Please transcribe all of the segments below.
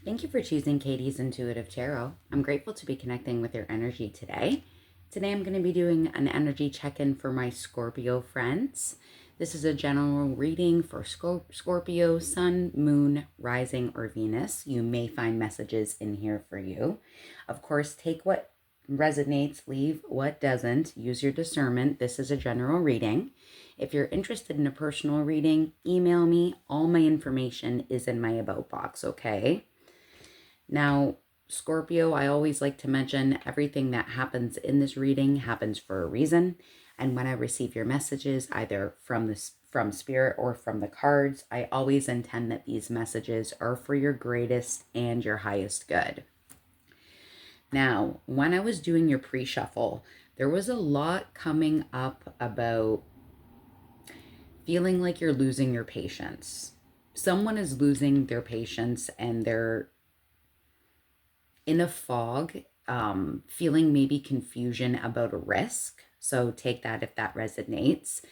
Thank you for choosing Katie's Intuitive Tarot. I'm grateful to be connecting with your energy today. Today I'm going to be doing an energy check-in for my Scorpio friends. This is a general reading for Scorpio, Sun, Moon, Rising, or Venus. You may find messages in here for you. Of course, take what resonates, leave what doesn't. Use your discernment. This is a general reading. If you're interested in a personal reading, email me. All my information is in my about box, okay? Now, Scorpio, I always like to mention everything that happens in this reading happens for a reason. And when I receive your messages, either from spirit or from the cards, I always intend that these messages are for your greatest and your highest good. Now, when I was doing your pre-shuffle, there was a lot coming up about feeling like you're losing your patience. Someone is losing their patience and they're in a fog, feeling maybe confusion about a risk. So take that if that resonates.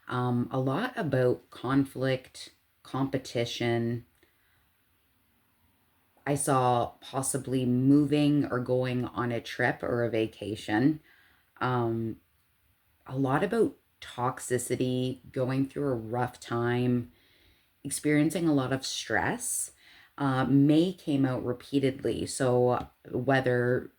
A lot about conflict, competition. I saw possibly moving or going on a trip or a vacation. A lot about toxicity, going through a rough time, experiencing a lot of stress. May came out repeatedly. So whether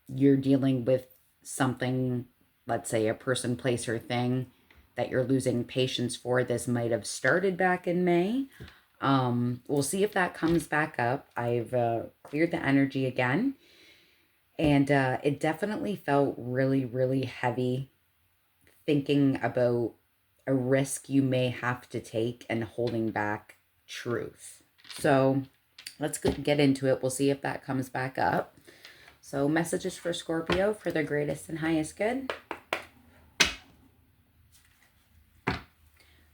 you're dealing with something, let's say a person, place, or thing that you're losing patience for, this might have started back in May. We'll see if that comes back up. I've cleared the energy again. And it definitely felt really, really heavy thinking about a risk you may have to take and holding back truth. So let's get into it. We'll see if that comes back up. So messages for Scorpio for their greatest and highest good.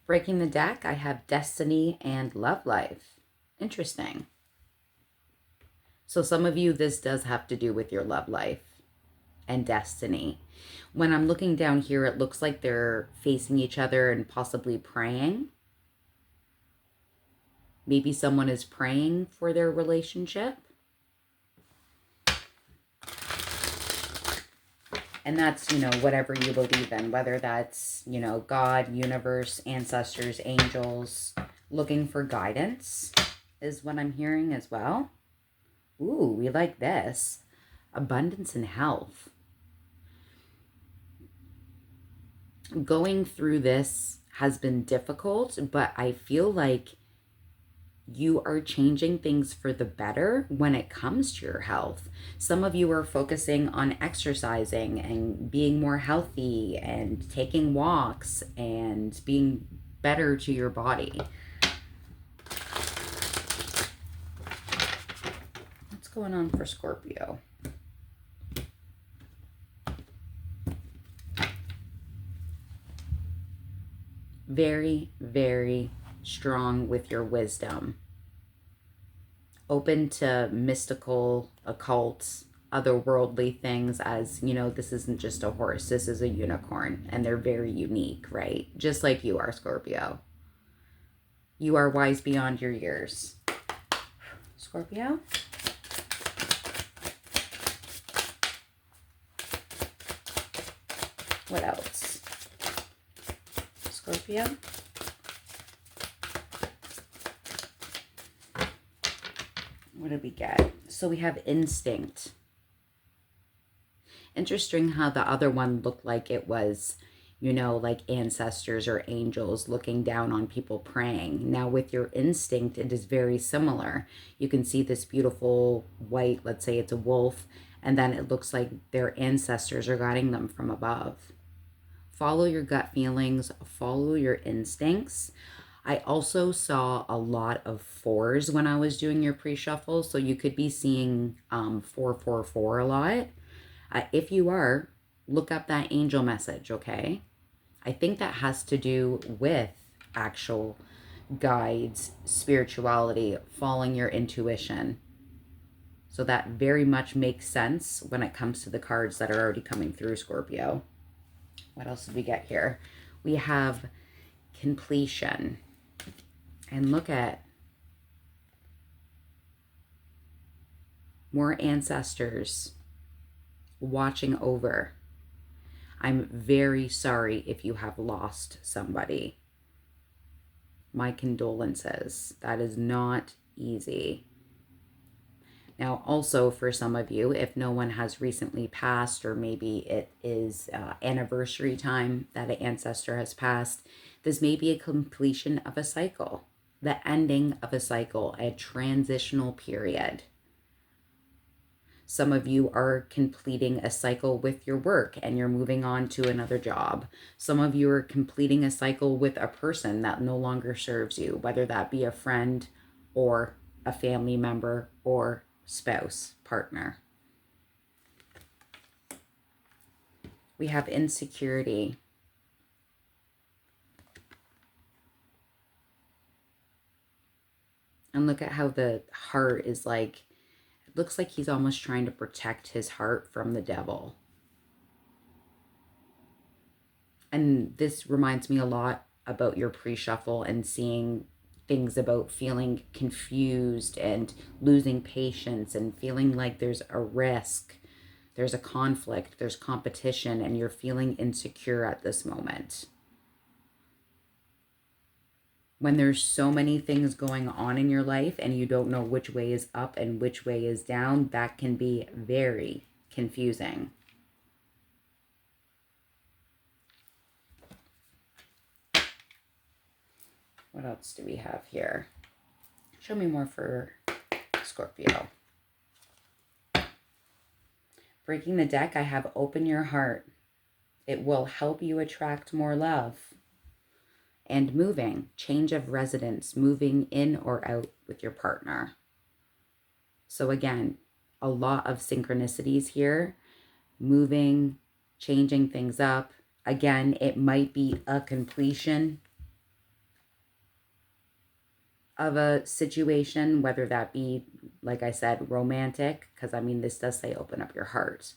Breaking the deck, I have destiny and love life. Interesting. So some of you, this does have to do with your love life and destiny. When I'm looking down here, it looks like they're facing each other and possibly praying. Maybe someone is praying for their relationship. And that's, whatever you believe in, whether that's, God, universe, ancestors, angels, looking for guidance is what I'm hearing as well. Ooh, we like this. Abundance and health. Going through this has been difficult, but I feel like you are changing things for the better when it comes to your health. Some of you are focusing on exercising and being more healthy and taking walks and being better to your body. What's going on for Scorpio? Very, very strong with your wisdom. Open to mystical, occult, otherworldly things, as this isn't just a horse, this is a unicorn, and they're very unique, right? Just like you are, Scorpio. You are wise beyond your years. Scorpio? What else? Scorpio? What did we get? So we have instinct. Interesting how the other one looked like it was, like ancestors or angels looking down on people praying. Now with your instinct, it is very similar. You can see this beautiful white, let's say it's a wolf, and then it looks like their ancestors are guiding them from above. Follow your gut feelings, follow your instincts. I also saw a lot of 4s when I was doing your pre-shuffle, so you could be seeing 444 a lot. If you are, look up that angel message, okay? I think that has to do with actual guides, spirituality, following your intuition. So that very much makes sense when it comes to the cards that are already coming through, Scorpio. What else did we get here? We have completion. And look at more ancestors watching over. I'm very sorry if you have lost somebody. My condolences. That is not easy. Now, also for some of you, if no one has recently passed, or maybe it is anniversary time that an ancestor has passed, this may be a completion of a cycle, the ending of a cycle, a transitional period. Some of you are completing a cycle with your work and you're moving on to another job. Some of you are completing a cycle with a person that no longer serves you, whether that be a friend or a family member or spouse, partner. We have insecurity. And look at how the heart is like, it looks like he's almost trying to protect his heart from the devil. And this reminds me a lot about your pre-shuffle and seeing things about feeling confused and losing patience and feeling like there's a risk, there's a conflict, there's competition, and you're feeling insecure at this moment. When there's so many things going on in your life and you don't know which way is up and which way is down, that can be very confusing. What else do we have here? Show me more for Scorpio. Breaking the deck, I have open your heart. It will help you attract more love. And moving, change of residence, moving in or out with your partner. So again, a lot of synchronicities here. Moving, changing things up. Again, it might be a completion of a situation, whether that be, like I said, romantic, because I mean, this does say open up your heart.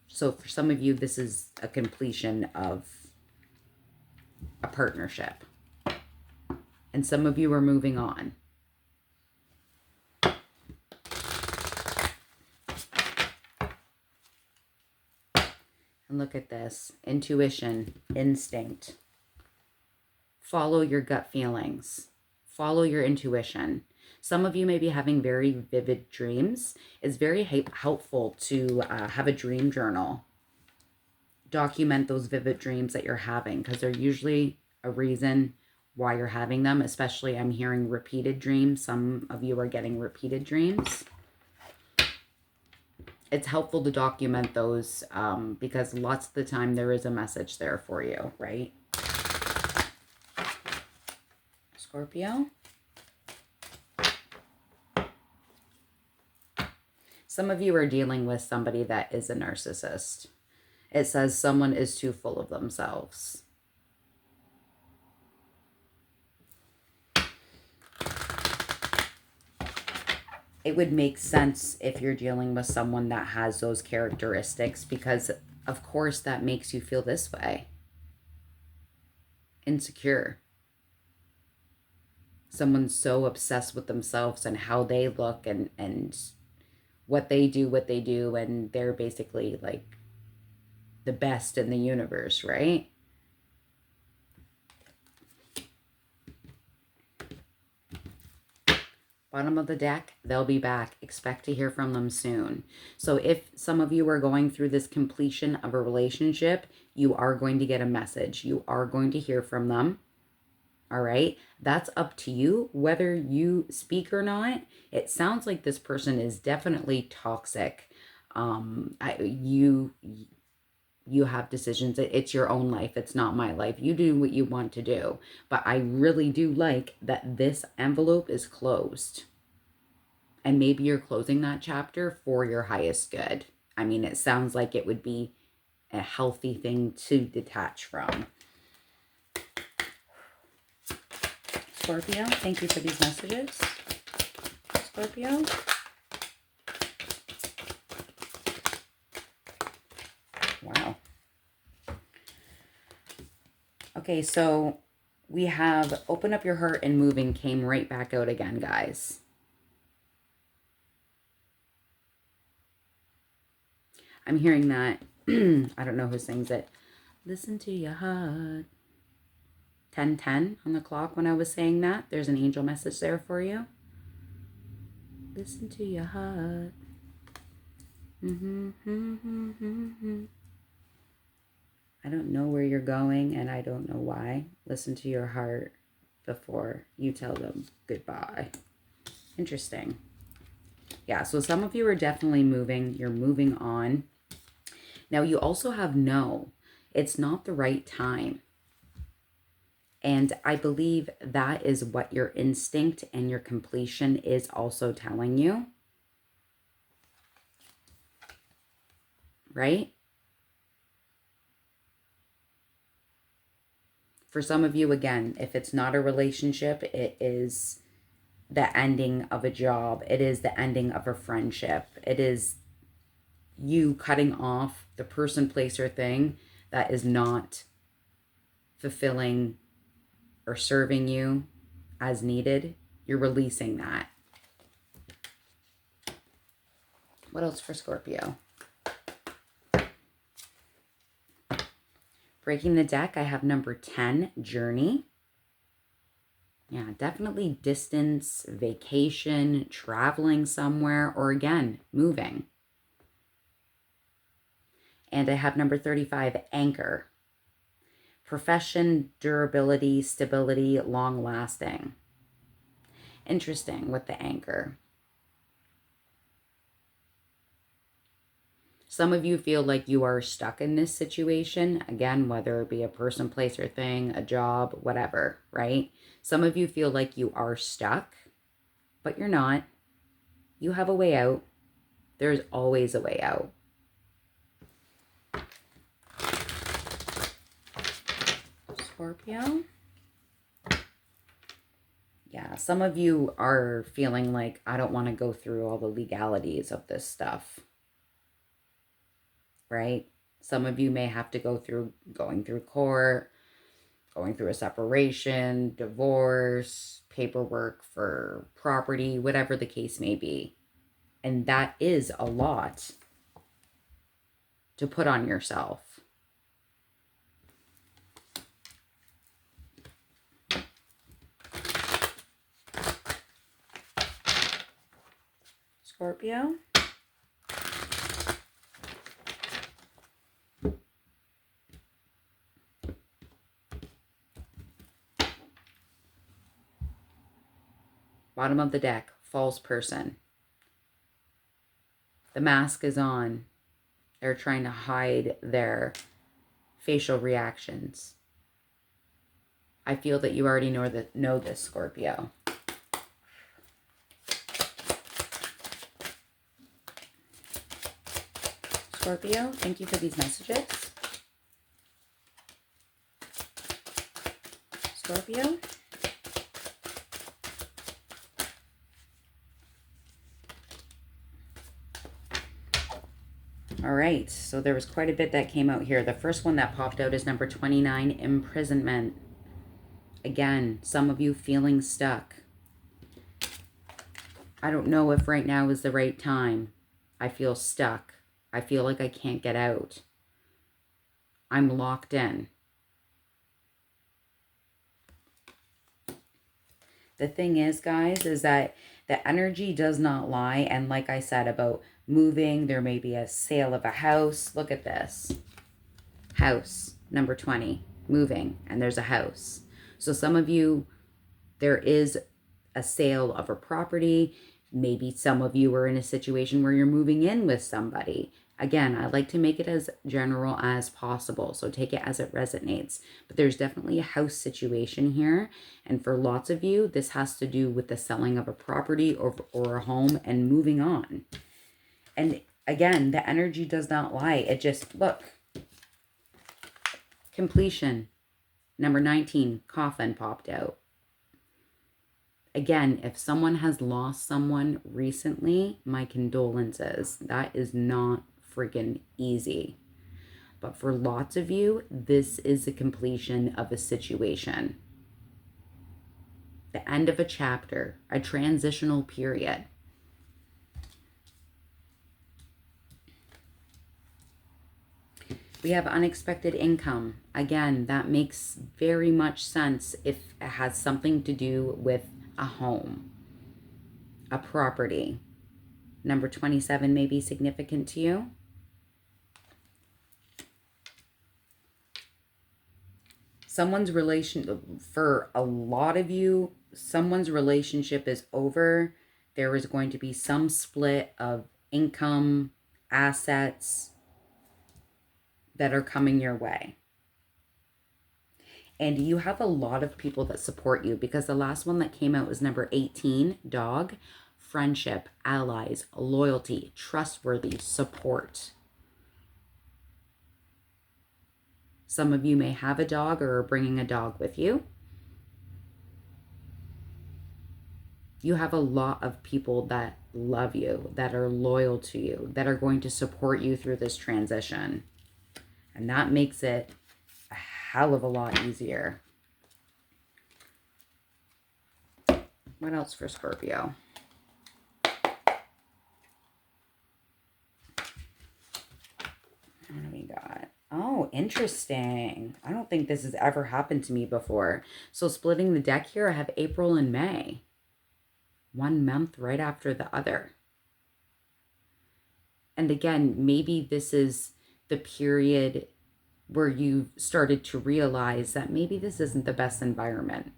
So for some of you, this is a completion of a partnership. And some of you are moving on. And look at this. Intuition, instinct. Follow your gut feelings. Follow your intuition. Some of you may be having very vivid dreams. It's very helpful to have a dream journal. Document those vivid dreams that you're having, because they're usually a reason why you're having them. Especially, I'm hearing repeated dreams. Some of you are getting repeated dreams. It's helpful to document those because lots of the time there is a message there for you, right? Scorpio. Some of you are dealing with somebody that is a narcissist. It says someone is too full of themselves. It would make sense if you're dealing with someone that has those characteristics, because of course that makes you feel this way. Insecure. Someone's so obsessed with themselves and how they look and what they do, and they're basically like the best in the universe, right? Bottom of the deck, they'll be back. Expect to hear from them soon. So if some of you are going through this completion of a relationship, you are going to get a message. You are going to hear from them. All right. That's up to you, whether you speak or not. It sounds like this person is definitely toxic. You have decisions. It's your own life. It's not my life. You do what you want to do. But I really do like that this envelope is closed. And maybe you're closing that chapter for your highest good. I mean, it sounds like it would be a healthy thing to detach from. Scorpio, thank you for these messages. Scorpio. Wow. Okay, so we have open up your heart and moving came right back out again, guys. I'm hearing that. I don't know who sings it. Listen to your heart. 10:10 on the clock when I was saying that. There's an angel message there for you. Listen to your heart. I don't know where you're going and I don't know why. Listen to your heart before you tell them goodbye. Interesting. Yeah, so some of you are definitely moving. You're moving on. Now you also have no. It's not the right time. And I believe that is what your instinct and your completion is also telling you. Right? For some of you, again, if it's not a relationship, it is the ending of a job. It is the ending of a friendship. It is you cutting off the person, place, or thing that is not fulfilling or serving you as needed. You're releasing that. What else for Scorpio? Breaking the deck, I have number 10, journey. Yeah, definitely distance, vacation, traveling somewhere, or again, moving. And I have number 35, anchor. Profession, durability, stability, long lasting. Interesting with the anchor. Some of you feel like you are stuck in this situation. Again, whether it be a person, place, or thing, a job, whatever, right? Some of you feel like you are stuck, but you're not. You have a way out. There's always a way out. Scorpio. Yeah, some of you are feeling like, I don't want to go through all the legalities of this stuff. Right? Some of you may have to going through court, going through a separation, divorce, paperwork for property, whatever the case may be. And that is a lot to put on yourself. Scorpio. Bottom of the deck, false person. The mask is on. They're trying to hide their facial reactions. I feel that you already know this, Scorpio. Scorpio, thank you for these messages. Scorpio. All right, so there was quite a bit that came out here. The first one that popped out is number 29, imprisonment. Again, some of you feeling stuck. I don't know if right now is the right time. I feel stuck. I feel like I can't get out. I'm locked in. The thing is, guys, is that the energy does not lie. And like I said about moving, there may be a sale of a house. Look at this. House, number 20, moving, and there's a house. So some of you, there is a sale of a property. Maybe some of you are in a situation where you're moving in with somebody. Again, I like to make it as general as possible, so take it as it resonates. But there's definitely a house situation here. And for lots of you, this has to do with the selling of a property or a home and moving on. And again, the energy does not lie. It just, look. Completion. Number 19, coffin popped out. Again, if someone has lost someone recently, my condolences. That is not freaking easy. But for lots of you, this is the completion of a situation. The end of a chapter, a transitional period. We have unexpected income. Again, that makes very much sense if it has something to do with a home, a property. Number 27 may be significant to you. Someone's for a lot of you, someone's relationship is over. There is going to be some split of income, assets that are coming your way. And you have a lot of people that support you, because the last one that came out was number 18, dog, friendship, allies, loyalty, trustworthy, support. Some of you may have a dog or are bringing a dog with you. You have a lot of people that love you, that are loyal to you, that are going to support you through this transition. And that makes it a hell of a lot easier. What else for Scorpio? What do we got? Oh, interesting. I don't think this has ever happened to me before. So splitting the deck here, I have April and May. 1 month right after the other. And again, maybe this is the period where you've started to realize that maybe this isn't the best environment.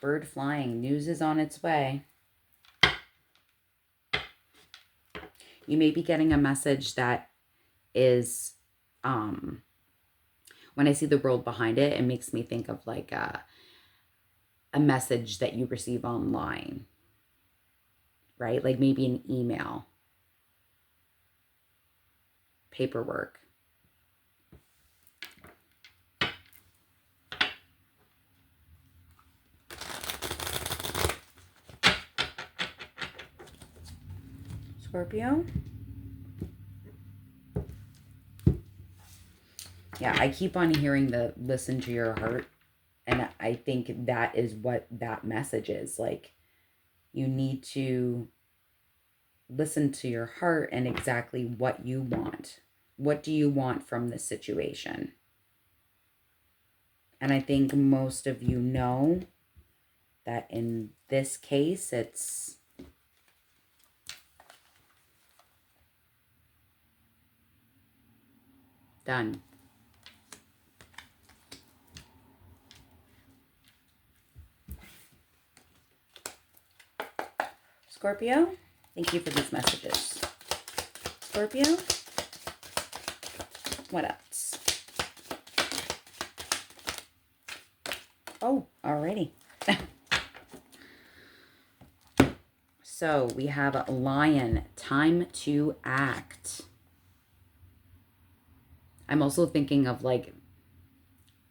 Bird flying, news is on its way. You may be getting a message that is, when I see the world behind it, it makes me think of like a message that you receive online, right? Like maybe an email, paperwork. Scorpio? Yeah, I keep on hearing the listen to your heart. And I think that is what that message is. Like, you need to listen to your heart and exactly what you want. What do you want from this situation? And I think most of you know that in this case, it's done. Scorpio, thank you for these messages. Scorpio, what else? Oh, alrighty. So we have a Lion, time to act. I'm also thinking of like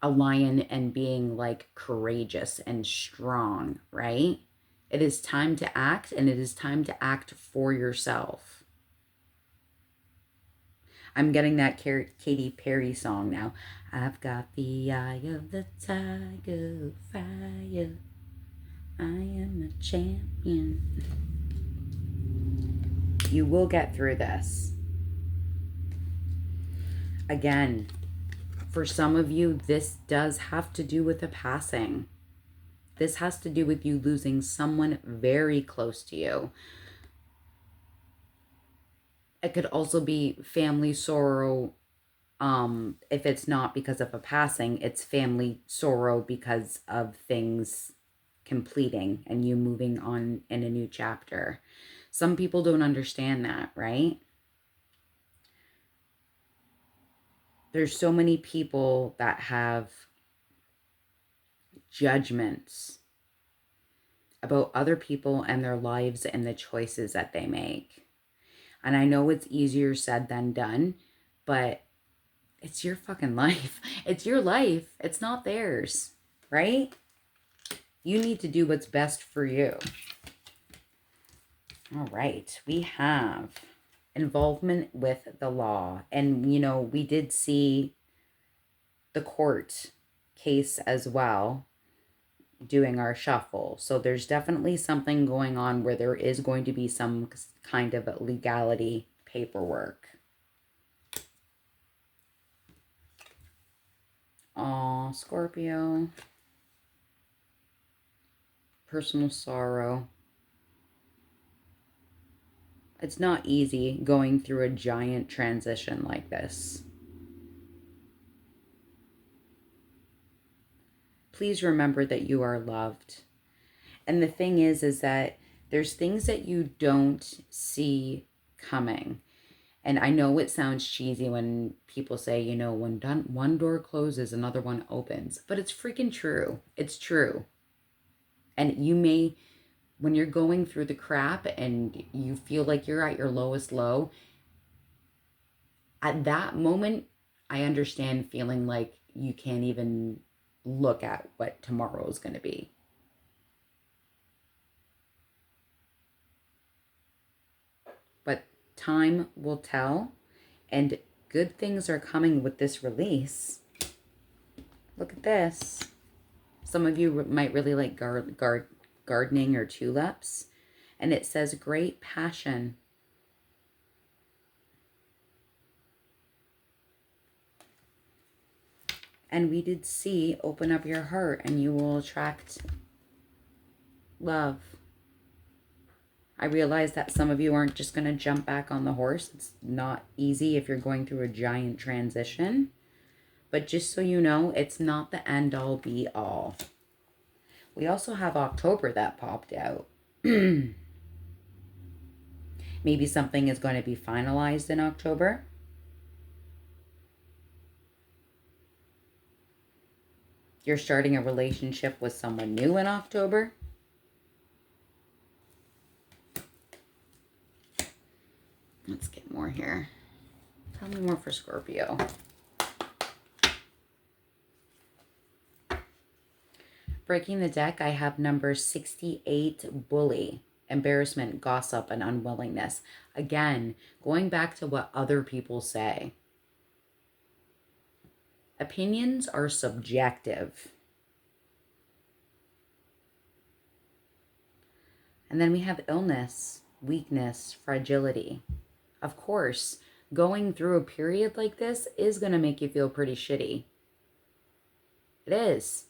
a lion and being like courageous and strong, right? It is time to act, and it is time to act for yourself. I'm getting that Katy Perry song now. I've got the eye of the tiger, fire. I am a champion. You will get through this. Again, for some of you, this does have to do with a passing. This has to do with you losing someone very close to you. It could also be family sorrow. If it's not because of a passing, it's family sorrow because of things completing and you moving on in a new chapter. Some people don't understand that, right? There's so many people that have judgments about other people and their lives and the choices that they make. And I know it's easier said than done, but it's your fucking life. It's your life. It's not theirs, right? You need to do what's best for you. All right. We have involvement with the law. And, you know, we did see the court case as well. doing our shuffle. So there's definitely something going on where there is going to be some kind of legality paperwork. Oh, Scorpio. Personal sorrow. It's not easy going through a giant transition like this. Please remember that you are loved. And the thing is that there's things that you don't see coming. And I know it sounds cheesy when people say, you know, when one door closes, another one opens. But it's freaking true. It's true. And you may, when you're going through the crap and you feel like you're at your lowest low, at that moment, I understand feeling like you can't even look at what tomorrow is going to be. But time will tell, and good things are coming with this release. Look at this. Some of you might really like gardening or tulips, and it says great passion. And we did see open up your heart and you will attract love. I realize that some of you aren't just going to jump back on the horse. It's not easy if you're going through a giant transition. But just so you know, it's not the end all be all. We also have October that popped out. Maybe something is going to be finalized in October. You're starting a relationship with someone new in October. Let's get more here. Tell me more for Scorpio. Breaking the deck, I have number 68, bully, embarrassment, gossip, and unwillingness. Again, going back to what other people say. Opinions are subjective. And then we have illness, weakness, fragility. Of course, going through a period like this is going to make you feel pretty shitty. It is.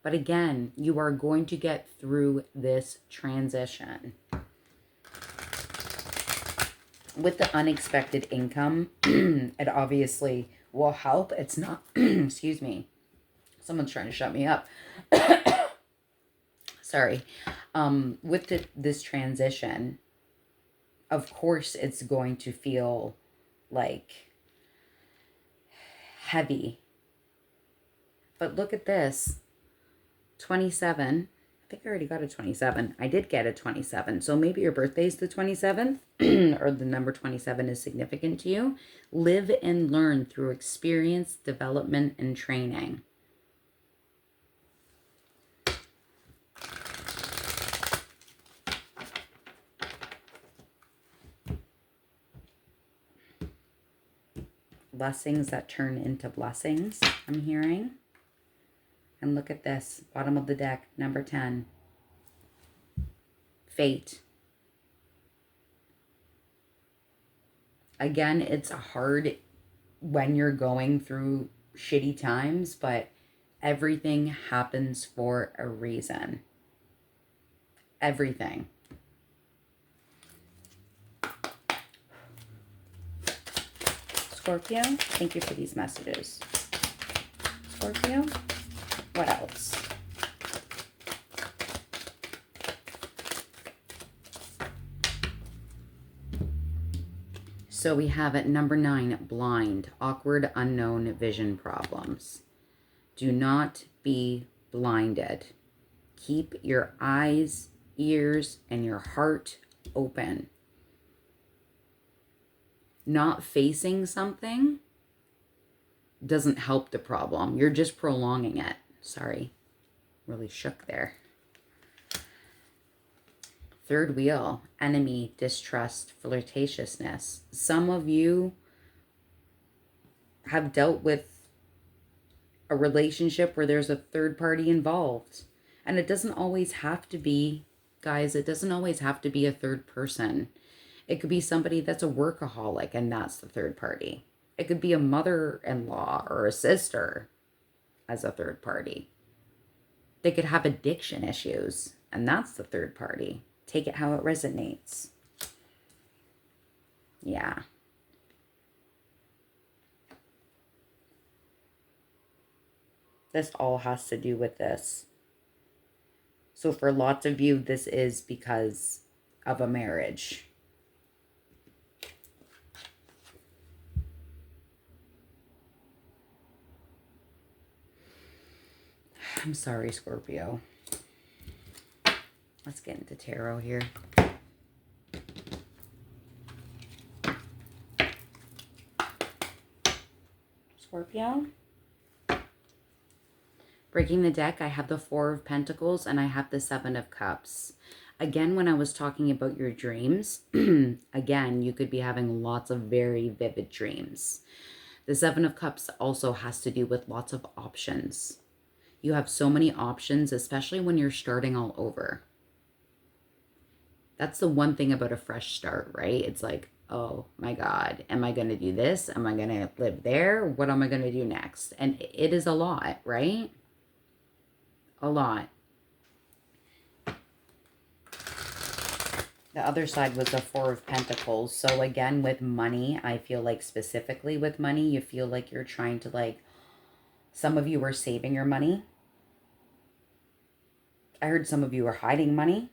But again, you are going to get through this transition. With the unexpected income, it obviously will help. It's not, excuse me, someone's trying to shut me up. Sorry. With this transition, of course, it's going to feel like heavy. But look at this. 27. I think I already got a 27. I did get a 27. So maybe your birthday is the 27th or the number 27 is significant to you. Live and learn through experience, development, and training. Blessings that turn into blessings, I'm hearing. And look at this, bottom of the deck, number 10. Fate. Again, it's hard when you're going through shitty times, but everything happens for a reason. Everything. Scorpio, thank you for these messages. Scorpio, what else? So we have at number 9, blind, awkward, unknown vision problems. Do not be blinded. Keep your eyes, ears, and your heart open. Not facing something doesn't help the problem. You're just prolonging it. Sorry, really shook there. Third wheel, enemy, distrust, flirtatiousness. Some of you have dealt with a relationship where there's a third party involved. And it doesn't always have to be, guys, it doesn't always have to be a third person. It could be somebody that's a workaholic and that's the third party. It could be a mother-in-law or a sister as a third party. They could have addiction issues and that's the third party. Take it how it resonates. Yeah. This all has to do with this. So for lots of you, this is because of a marriage. I'm sorry, Scorpio. Let's get into tarot here. Scorpio. Breaking the deck, I have the Four of Pentacles and I have the Seven of Cups. Again, when I was talking about your dreams, again, you could be having lots of very vivid dreams. The Seven of Cups also has to do with lots of options. You have so many options, especially when you're starting all over. That's the one thing about a fresh start, right? It's like, oh my God, am I going to do this? Am I going to live there? What am I going to do next? And it is a lot, right? A lot. The other side was the Four of Pentacles. So again, with money, I feel like specifically with money, you feel like you're trying to like, some of you are saving your money. I heard some of you are hiding money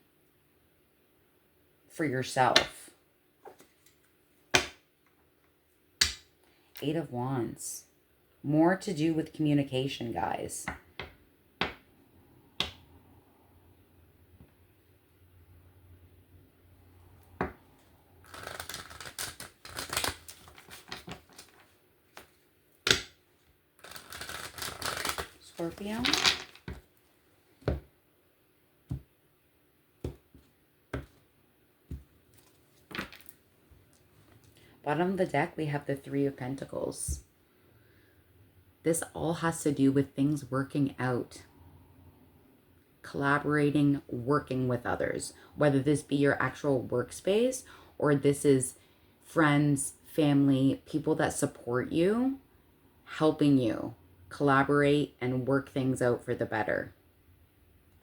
for yourself. Eight of Wands. More to do with communication, guys. Scorpio. Bottom of the deck, we have the Three of Pentacles. This all has to do with things working out. Collaborating, working with others. Whether this be your actual workspace or this is friends, family, people that support you, helping you collaborate and work things out for the better.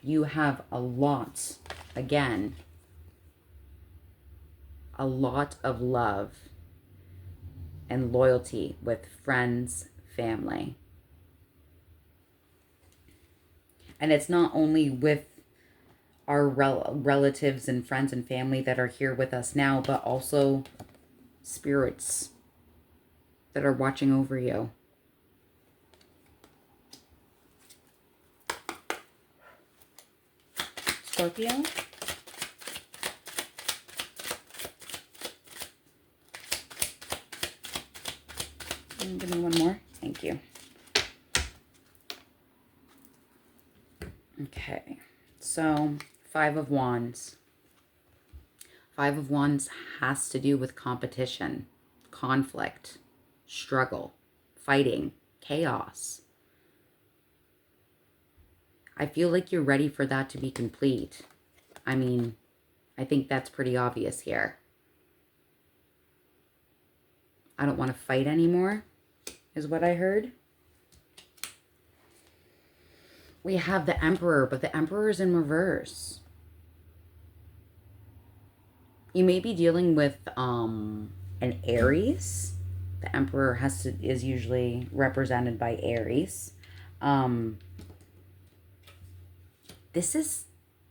You have a lot, again, a lot of love and loyalty with friends, family. And it's not only with our relatives and friends and family that are here with us now, but also spirits that are watching over you. Scorpio. Give me one more. Thank you. Okay, so Five of Wands. Five of Wands has to do with competition, conflict, struggle, fighting, chaos. I feel like you're ready for that to be complete. I mean, I think that's pretty obvious here. I don't want to fight anymore, is what I heard. We have the Emperor, but the Emperor is in reverse. You may be dealing with an Aries. The Emperor is usually represented by Aries. This is,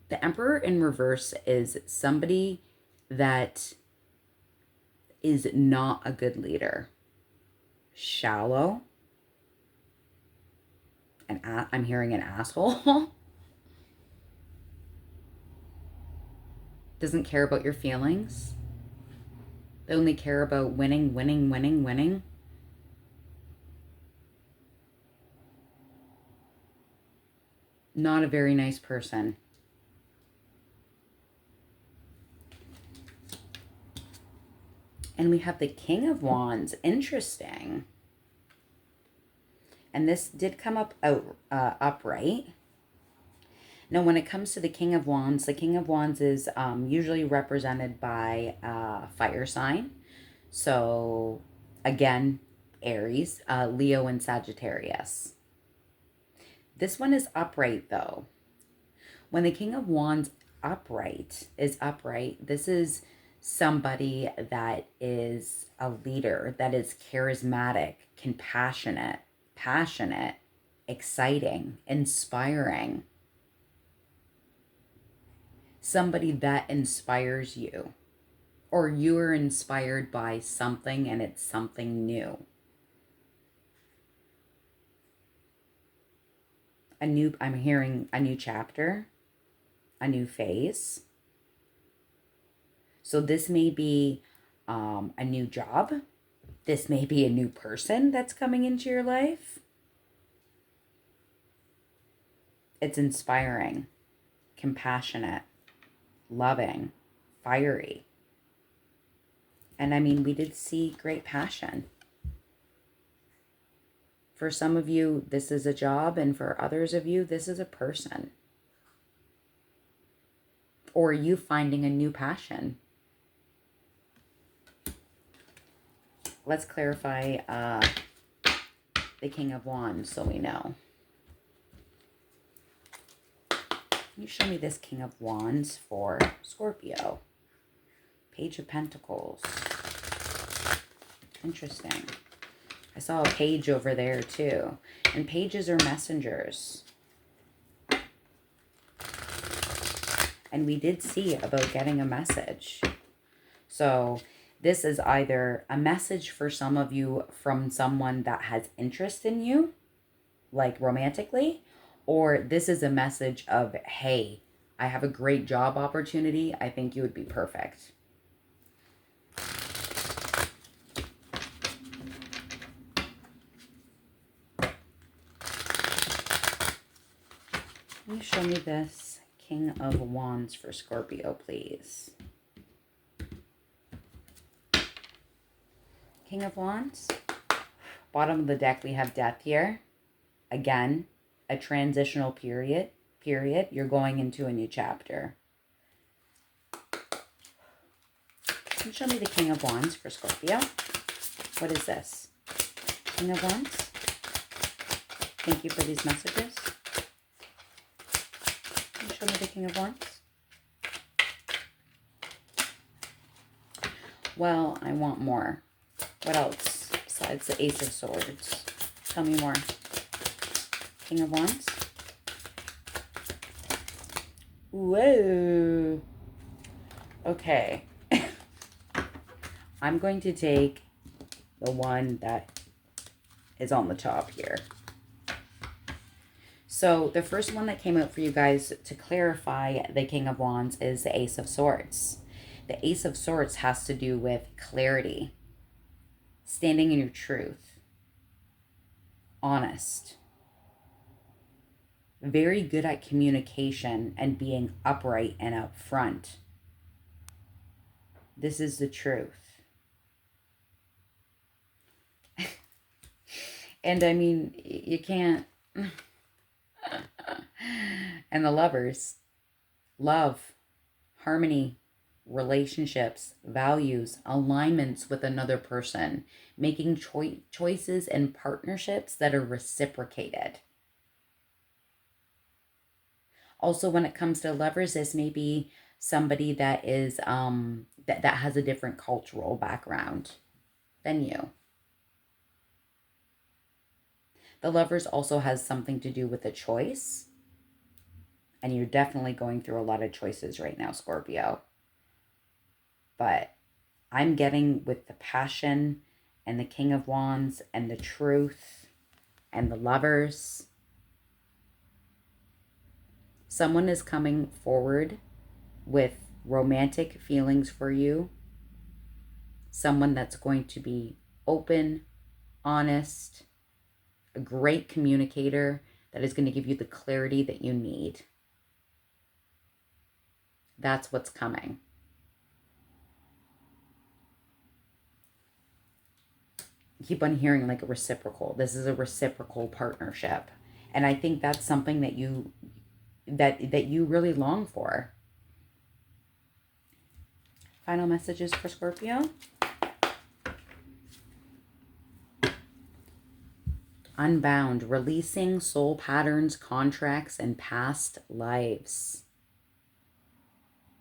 the Emperor in reverse is somebody that is not a good leader. Shallow. I'm hearing an asshole. Doesn't care about your feelings. They only care about winning, winning, winning, winning. Not a very nice person. And we have the King of Wands. Interesting. And this did come up upright. Now, when it comes to the King of Wands is usually represented by a fire sign. So, again, Aries, Leo, and Sagittarius. This one is upright, though. When the King of Wands is upright, this is somebody that is a leader, that is charismatic, compassionate, passionate, exciting, inspiring. Somebody that inspires you, or you are inspired by something and it's something new. I'm hearing a new chapter, a new phase. So this may be a new job. This may be a new person that's coming into your life. It's inspiring, compassionate, loving, fiery. And I mean, we did see great passion. For some of you, this is a job, and for others of you, this is a person. Or you finding a new passion. Let's clarify the King of Wands so we know. Can you show me this King of Wands for Scorpio? Page of Pentacles. Interesting. I saw a page over there too. And pages are messengers. And we did see about getting a message. So this is either a message for some of you from someone that has interest in you, like romantically, or this is a message of, hey, I have a great job opportunity. I think you would be perfect. Can you show me this King of Wands for Scorpio, please? King of Wands. Bottom of the deck, we have Death here. Again, a transitional period. You're going into a new chapter. Can you show me the King of Wands for Scorpio? What is this? King of Wands. Thank you for these messages. Can you show me the King of Wands? Well, I want more. What else besides the Ace of Swords? Tell me more. King of Wands. Whoa. Okay. I'm going to take the one that is on the top here. So the first one that came out for you guys to clarify the King of Wands is the Ace of Swords. The Ace of Swords has to do with clarity, standing in your truth, honest, very good at communication and being upright and upfront. This is the truth. And I mean, you can't. And the Lovers. Love, harmony, relationships, values, alignments with another person, making choices and partnerships that are reciprocated. Also, when it comes to Lovers, this may be somebody that is that has a different cultural background than you. The Lovers also has something to do with a choice. And you're definitely going through a lot of choices right now, Scorpio. But I'm getting with the passion and the King of Wands and the truth and the Lovers. Someone is coming forward with romantic feelings for you. Someone that's going to be open, honest, a great communicator that is going to give you the clarity that you need. That's what's coming. keep on hearing like a reciprocal. This is a reciprocal partnership. And I think that's something that you really long for. Final messages for Scorpio. Unbound, releasing soul patterns, contracts, and past lives.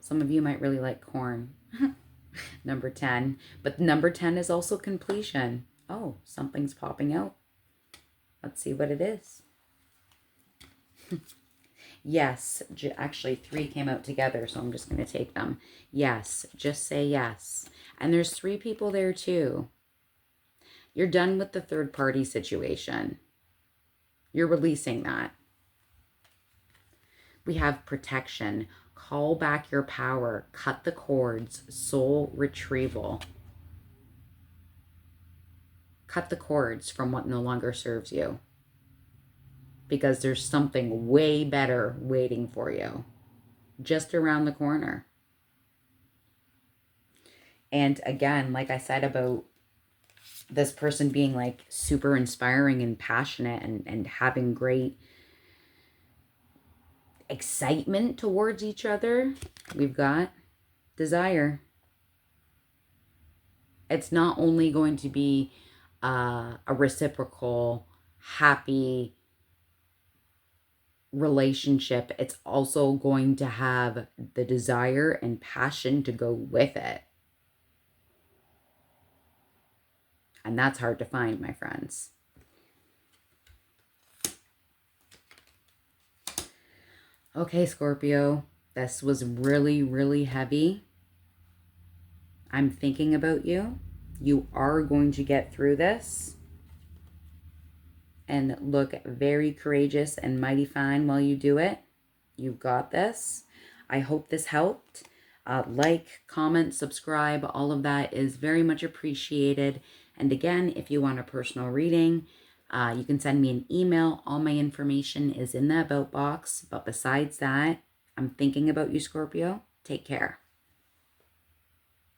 Some of you might really like corn. Number 10. But number 10 is also completion. Oh, something's popping out. Let's see what it is. Yes. Actually, 3 came out together, so I'm just going to take them. Yes. Just say yes. And there's 3 people there too. You're done with the third party situation. You're releasing that. We have protection. Call back your power. Cut the cords. Soul retrieval. Cut the cords from what no longer serves you. Because there's something way better waiting for you. Just around the corner. And again, like I said about this person being like super inspiring and passionate and having great excitement towards each other, we've got desire. It's not only going to be a reciprocal, happy relationship, it's also going to have the desire and passion to go with it. And that's hard to find, my friends. Okay, Scorpio, this was really, really heavy. I'm thinking about you. You are going to get through this. And look very courageous and mighty fine while you do it. You've got this. I hope this helped. Like, comment, subscribe, all of that is very much appreciated. And again, if you want a personal reading, you can send me an email. All my information is in the about box. But besides that, I'm thinking about you, Scorpio. Take care.